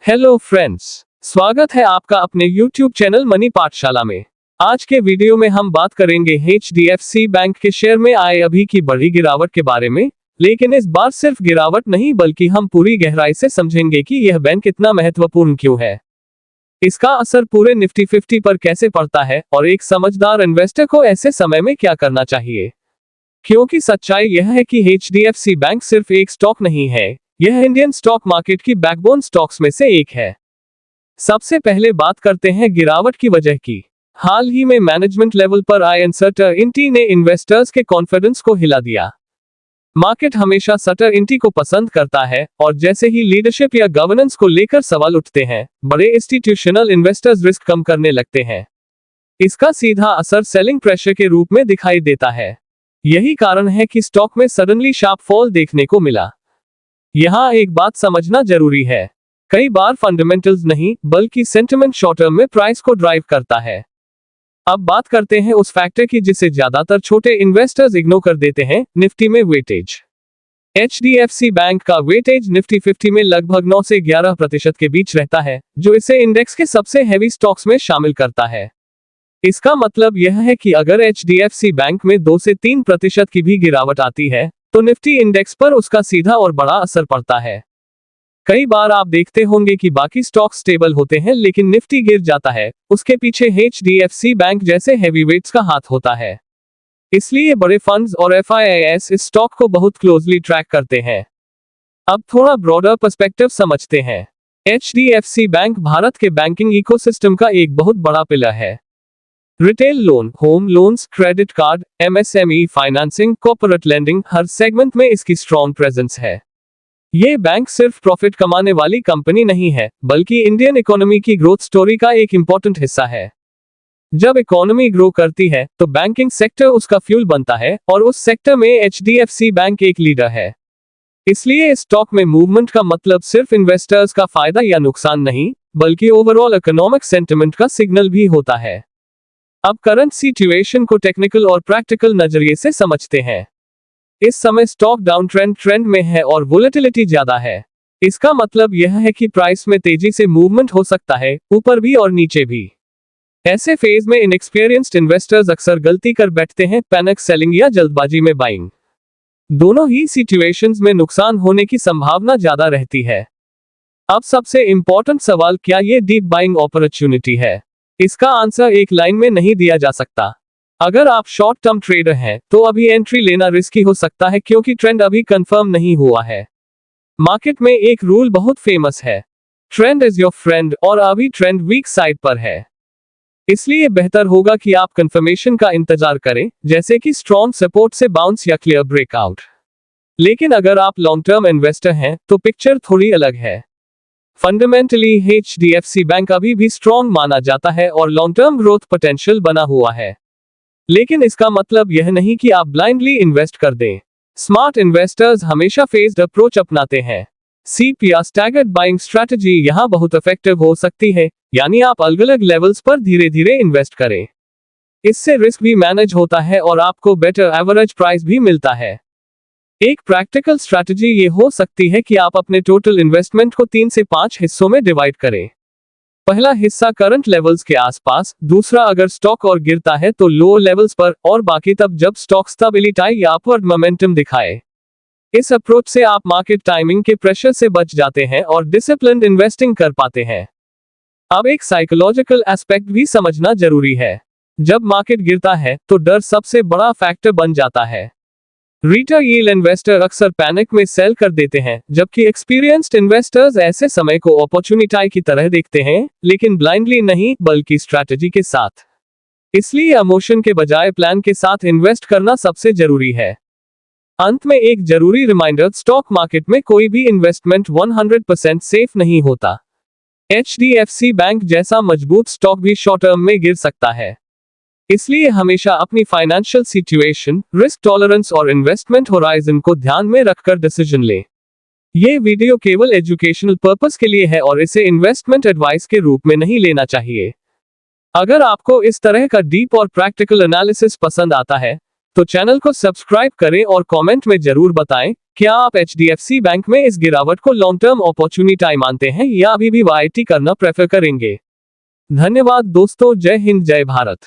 Hello friends, स्वागत है आपका अपने YouTube चैनल मनी पाठशाला में। आज के वीडियो में हम बात करेंगे HDFC बैंक के शेयर में आए अभी की बड़ी गिरावट के बारे में। लेकिन इस बार सिर्फ गिरावट नहीं बल्कि हम पूरी गहराई से समझेंगे कि यह बैंक इतना महत्वपूर्ण क्यों है, इसका असर पूरे निफ्टी 50 पर कैसे पड़ता है और एक समझदार इन्वेस्टर को ऐसे समय में क्या करना चाहिए। क्योंकि सच्चाई यह है कि HDFC बैंक सिर्फ एक स्टॉक नहीं है, यह इंडियन स्टॉक मार्केट की बैकबोन स्टॉक्स में से एक है। सबसे पहले बात करते हैं गिरावट की वजह की। हाल ही में मैनेजमेंट लेवल पर आई अनसर्टेनिटी ने इन्वेस्टर्स के कॉन्फिडेंस को हिला दिया। मार्केट हमेशा सर्टेनिटी को पसंद करता है और जैसे ही लीडरशिप या गवर्नेंस को लेकर सवाल उठते हैं, बड़े इंस्टीट्यूशनल इन्वेस्टर्स रिस्क कम करने लगते हैं। इसका सीधा असर सेलिंग प्रेशर के रूप में दिखाई देता है। यही कारण है कि स्टॉक में सडनली शार्प फॉल देखने को मिला। यहाँ एक बात समझना जरूरी है, कई बार फंडामेंटल्स नहीं बल्कि सेंटिमेंट शॉर्ट टर्म में प्राइस को ड्राइव करता है। अब बात करते हैं उस फैक्टर की जिसे ज्यादातर छोटे इन्वेस्टर्स इग्नोर कर देते हैं, निफ्टी में वेटेज। HDFC बैंक का वेटेज निफ्टी 50 में लगभग 9 से 11% के बीच रहता है, जो इसे इंडेक्स के सबसे हैवी स्टॉक्स में शामिल करता है। इसका मतलब यह है कि अगर HDFC बैंक में 2 से 3% की भी गिरावट आती है तो निफ्टी इंडेक्स पर उसका सीधा और बड़ा असर पड़ता है। कई बार आप देखते होंगे कि बाकी स्टॉक स्टेबल होते हैं लेकिन निफ्टी गिर जाता है, उसके पीछे HDFC बैंक जैसे हैवीवेट्स का हाथ होता है। इसलिए बड़े फंड्स और FIIs इस स्टॉक को बहुत क्लोजली ट्रैक करते हैं। अब थोड़ा ब्रॉडर पर्सपेक्टिव समझते हैं। HDFC बैंक भारत के बैंकिंग इकोसिस्टम का एक बहुत बड़ा पिलर है। Retail loan, home loans, credit card, MSME financing, corporate lending, हर सेगमेंट में इसकी स्ट्रॉन्ग प्रेजेंस है। ये बैंक सिर्फ प्रॉफिट कमाने वाली कंपनी नहीं है बल्कि इंडियन इकोनॉमी की ग्रोथ स्टोरी का एक इंपॉर्टेंट हिस्सा है। जब इकोनॉमी ग्रो करती है तो बैंकिंग सेक्टर उसका फ्यूल बनता है और उस सेक्टर में HDFC बैंक एक लीडर है। इसलिए इस स्टॉक में मूवमेंट का मतलब सिर्फ इन्वेस्टर्स का फायदा या नुकसान नहीं बल्कि ओवरऑल इकोनॉमिक सेंटिमेंट का सिग्नल भी होता है। अब करंट सिचुएशन को टेक्निकल और प्रैक्टिकल नजरिए से समझते हैं। इस समय स्टॉक डाउन ट्रेंड में है और वोलेटिलिटी ज्यादा है। इसका मतलब यह है कि प्राइस में तेजी से मूवमेंट हो सकता है, ऊपर भी और नीचे भी। ऐसे फेज में इनएक्सपीरियंस्ड इन्वेस्टर्स अक्सर गलती कर बैठते हैं, पैनिक सेलिंग या जल्दबाजी में बाइंग। दोनों ही सिचुएशंस में नुकसान होने की संभावना ज्यादा रहती है। अब सबसे इंपॉर्टेंट सवाल, क्या ये डीप बाइंग अपॉर्चुनिटी है? इसका आंसर एक लाइन में नहीं दिया जा सकता। अगर आप शॉर्ट टर्म ट्रेडर हैं तो अभी एंट्री लेना रिस्की हो सकता है क्योंकि ट्रेंड अभी कंफर्म नहीं हुआ है। मार्केट में एक रूल बहुत फेमस है, ट्रेंड इज योर फ्रेंड, और अभी ट्रेंड वीक साइड पर है। इसलिए बेहतर होगा कि आप कंफर्मेशन का इंतजार करें, जैसे कि स्ट्रॉन्ग सपोर्ट से बाउंस या क्लियर ब्रेकआउट। लेकिन अगर आप लॉन्ग टर्म इन्वेस्टर हैं तो पिक्चर थोड़ी अलग है। फंडामेंटली HDFC बैंक अभी भी स्ट्रॉन्ग माना जाता है और लॉन्ग टर्म ग्रोथ पोटेंशियल बना हुआ है। लेकिन इसका मतलब यह नहीं कि आप ब्लाइंडली इन्वेस्ट कर दें। स्मार्ट इन्वेस्टर्स हमेशा फेज्ड अप्रोच अपनाते हैं। सीप या स्टैगर्ड बाइंग स्ट्रैटेजी यहां बहुत इफेक्टिव हो सकती है, यानी आप अलग अलग लेवल्स पर धीरे धीरे इन्वेस्ट करें। इससे रिस्क भी मैनेज होता है और आपको बेटर एवरेज प्राइस भी मिलता है। एक प्रैक्टिकल स्ट्रैटेजी ये हो सकती है कि आप अपने टोटल इन्वेस्टमेंट को 3 से 5 हिस्सों में डिवाइड करें। पहला हिस्सा करंट लेवल्स के आसपास, दूसरा अगर स्टॉक और गिरता है तो लो लेवल्स पर, और बाकी तब जब स्टॉक स्टेबिलिटी या अपवर्ड मोमेंटम दिखाए। इस अप्रोच से आप मार्केट टाइमिंग के प्रेशर से बच जाते हैं और डिसिप्लिन्ड इन्वेस्टिंग कर पाते हैं। अब एक साइकोलॉजिकल एस्पेक्ट भी समझना जरूरी है। जब मार्केट गिरता है तो डर सबसे बड़ा फैक्टर बन जाता है। रिटेल इन्वेस्टर अक्सर पैनिक में सेल कर देते हैं, जबकि एक्सपीरियंस्ड इन्वेस्टर्स ऐसे समय को अपॉर्चुनिटी की तरह देखते हैं, लेकिन ब्लाइंडली नहीं बल्कि स्ट्रैटेजी के साथ। इसलिए इमोशन के बजाय प्लान के साथ इन्वेस्ट करना सबसे जरूरी है। अंत में एक जरूरी रिमाइंडर, स्टॉक मार्केट में कोई भी इन्वेस्टमेंट 100% सेफ नहीं होता। HDFC बैंक जैसा मजबूत स्टॉक भी शॉर्ट टर्म में गिर सकता है। इसलिए हमेशा अपनी फाइनेंशियल सिचुएशन, रिस्क टॉलरेंस और इन्वेस्टमेंट होराइजन को ध्यान में रखकर डिसीजन लें। यह वीडियो केवल एजुकेशनल पर्पस के लिए है और इसे इन्वेस्टमेंट एडवाइस के रूप में नहीं लेना चाहिए। अगर आपको इस तरह का डीप और प्रैक्टिकल एनालिसिस पसंद आता है तो चैनल को सब्सक्राइब करें और कमेंट में जरूर बताएं, क्या आप HDFC बैंक में इस गिरावट को लॉन्ग टर्म अपॉर्चुनिटी मानते हैं या अभी भी वाईटी करना प्रेफर करेंगे। धन्यवाद दोस्तों, जय हिंद जय भारत।